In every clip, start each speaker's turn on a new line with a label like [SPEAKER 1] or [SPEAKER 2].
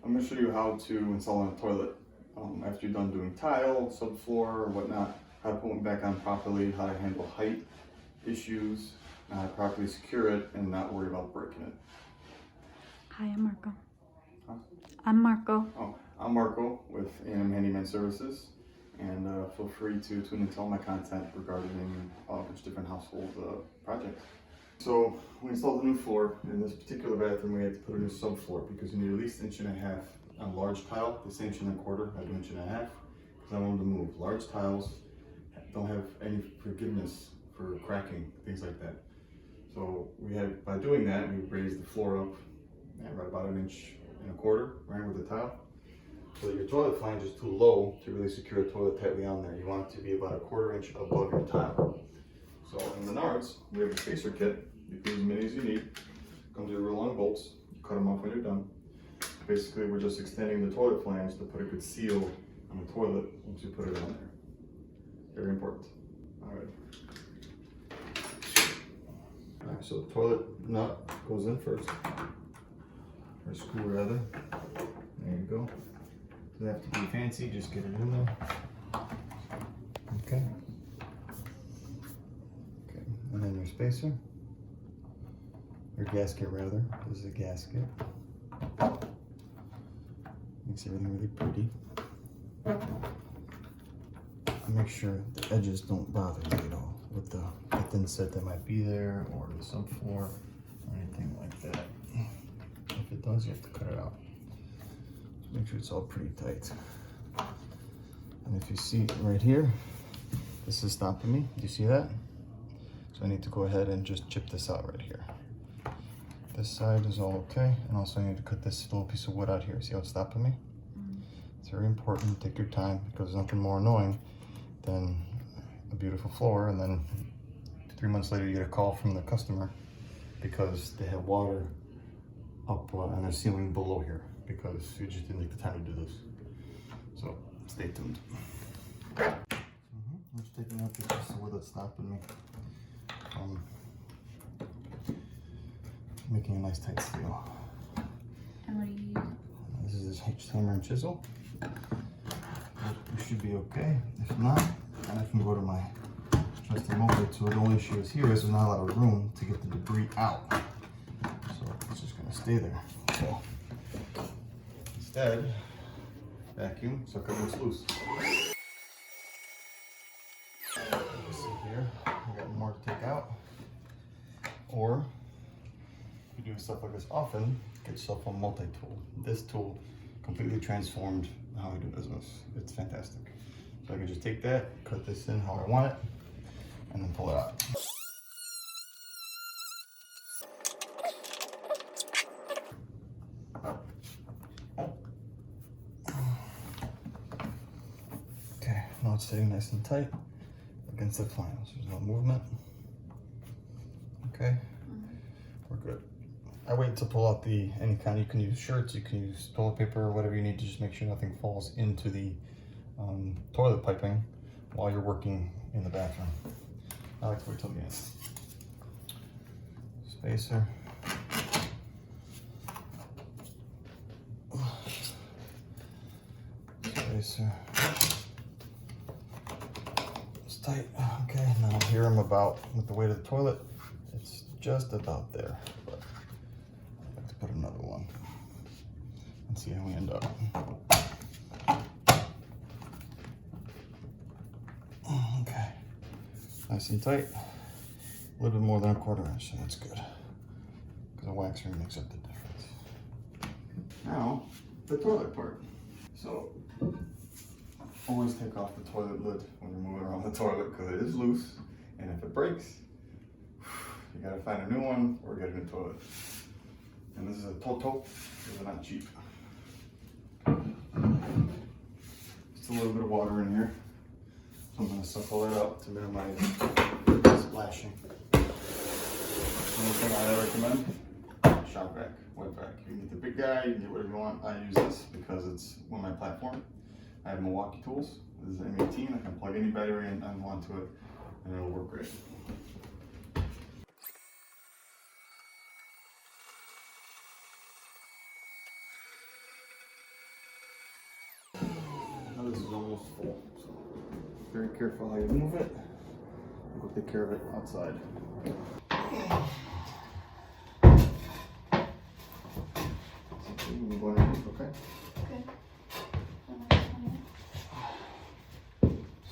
[SPEAKER 1] I'm going to show you how to install a toilet after you're done doing tile, subfloor, or whatnot, how to put one back on properly, how to handle height issues, how to properly secure it, and not worry about breaking it.
[SPEAKER 2] Hi, I'm Marco.
[SPEAKER 1] Huh?
[SPEAKER 2] I'm Marco.
[SPEAKER 1] Oh, I'm Marco with A&M Handyman Services, and feel free to tune into all my content regarding a bunch of different household projects. So we installed a new floor. In this particular bathroom, we had to put a new subfloor because you need at least 1.5 inches on large tile. This 1.25 inches, I do 1.5 inches because I wanted to move. Large tiles don't have any forgiveness for cracking, things like that. So we had, by doing that, we raised the floor up right about 1.25 inches, right, with the tile. So that your toilet flange is too low to really secure the toilet tightly on there. You want it to be about 1/4 inch above your tile. So in Menards, we have a spacer kit. You can use as many as you need. Comes with real long bolts. You cut them off when you're done. Basically, we're just extending the toilet flange to put a good seal on the toilet once you put it on there. Very important. All right. All right, so the toilet nut goes in first, or screw rather. There you go. Doesn't have to be fancy, just get it in there. Okay. Okay, and then your spacer, your gasket rather. This is a gasket. Makes everything really pretty. Make sure the edges don't bother you at all with the thin set that might be there, or the subfloor, or anything like that. If it does, you have to cut it out. Just make sure it's all pretty tight. And if you see right here, this is stopping me. Do you see that? So I need to go ahead and just chip this out right here. This side is all okay, and also I need to cut this little piece of wood out here. See how it's stopping me? It's very important. Take your time, because there's nothing more annoying than a beautiful floor, and then 3 months later you get a call from the customer because they have water up on their ceiling below here because you just didn't take the time to do this. So stay tuned. I'm just taking out the piece of wood that's stopping me from making a nice tight seal.
[SPEAKER 2] And what do you use?
[SPEAKER 1] This is a hammer and chisel. You should be okay. If not, then I can go to my trusty multi-tool. The only issue is here is there's not a lot of room to get the debris out. So it's just gonna stay there. So instead, vacuum, suck up what's loose. You see here, I got more to take out. Or if you do stuff like this often, get yourself a multi-tool. This tool completely transformed how I do business. It's fantastic. So I can just take that, cut this in how I want it, and then pull it out. Okay, now it's sitting nice and tight against the flange. There's no movement. Okay, we're good. I wait to pull out any kind. You can use shirts, you can use toilet paper, or whatever you need to just make sure nothing falls into the toilet piping while you're working in the bathroom. I like to wait till the end. Spacer. Spacer. It's tight. Okay, now here I'm about, with the weight of the toilet, it's just about there. But I'd like to put another one and see how we end up. Okay, nice and tight. A little bit more than 1/4 inch, so that's good. Because the wax ring makes up the difference. Now, the toilet part. So, always take off the toilet lid when you're moving around the toilet because it is loose. And if it breaks, you gotta find a new one or get a new toilet. And this is a Toto, because they're not cheap. Just a little bit of water in here. So I'm gonna suck all that up to minimize splashing. The only thing I recommend, shop vac, wet vac. You can get the big guy, you can get whatever you want. I use this because it's on my platform. I have Milwaukee tools. This is M18. I can plug any battery in onto it and it'll work great. is almost full. So very careful how you move it. We'll take care of it outside. Move underneath, okay?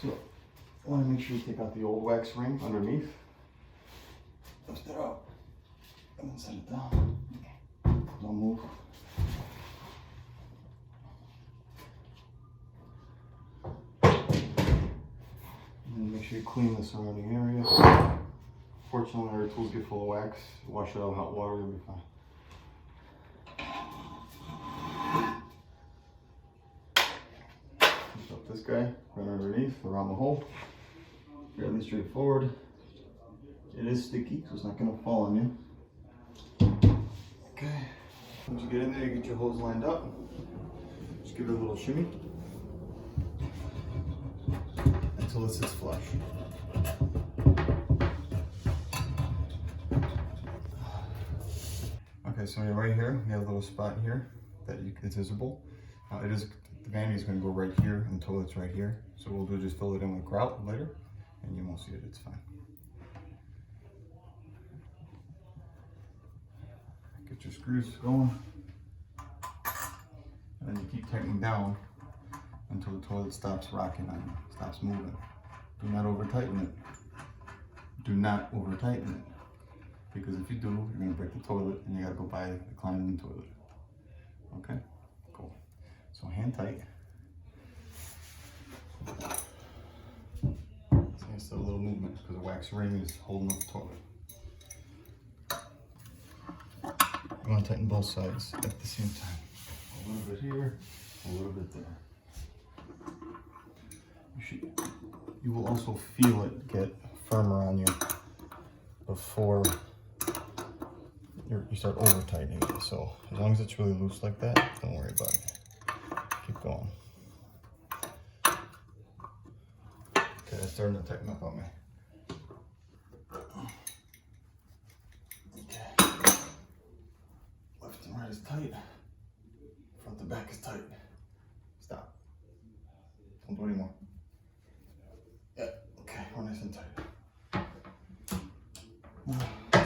[SPEAKER 1] So, I want to make sure you take out the old wax ring underneath. Lift it up and then set it down. Okay. Don't move. And make sure you clean the surrounding area. Fortunately, our tools get full of wax. Wash it out in hot water, you'll be fine. Lift up this guy, right underneath, around the hole. Fairly straightforward. It is sticky, so it's not going to fall on you. Okay. Once you get in there, you get your hose lined up. Just give it a little shimmy until it sits flush. Okay, so right here, we have a little spot here that it's visible. The vanity is going to go right here, and the toilet's right here. So we'll do just fill it in with grout later, and you won't see it. It's fine. Get your screws going, and then you keep tightening down until the toilet stops rocking on you, stops moving. Do not over tighten it. Do not over tighten it. Because if you do, you're going to break the toilet and you got to go buy a climbing toilet. Okay? Cool. So hand tight. So there's still a little movement because the wax ring is holding up the toilet. You want to tighten both sides at the same time. A little bit here, a little bit there. You will also feel it get firmer on you before you start over tightening it. So as long as it's really loose like that, don't worry about it. Keep going. Okay, it's starting to tighten up on me. Okay. Left and right is tight. Front to back is tight. Stop. Don't do anymore. Yeah, okay, we're nice and tight.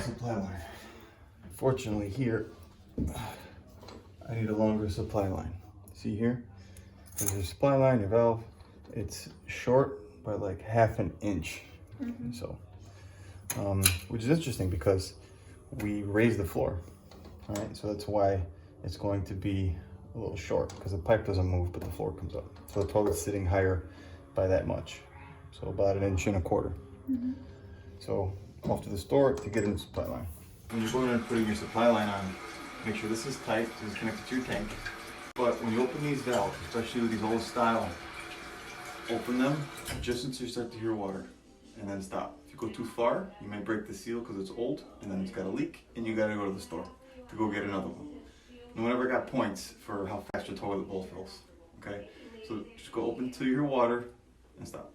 [SPEAKER 1] Supply line. Fortunately here, I need a longer supply line. See here? There's your supply line, your valve. It's short by like ½ an inch. Mm-hmm. So, which is interesting because we raised the floor. All right, so that's why it's going to be a little short because the pipe doesn't move, but the floor comes up. So the toilet's sitting higher by that much. So about 1.25 inches. Mm-hmm. So off to the store to get in the supply line. When you're going in and putting your supply line on, make sure this is tight, so it's connected to your tank. But when you open these valves, especially with these old style, open them just until you start to hear water, and then stop. If you go too far, you may break the seal because it's old, and then it's got a leak, and you gotta go to the store to go get another one. No one ever got points for how fast your toilet bowl fills, okay? So just go open till you hear water, and stop.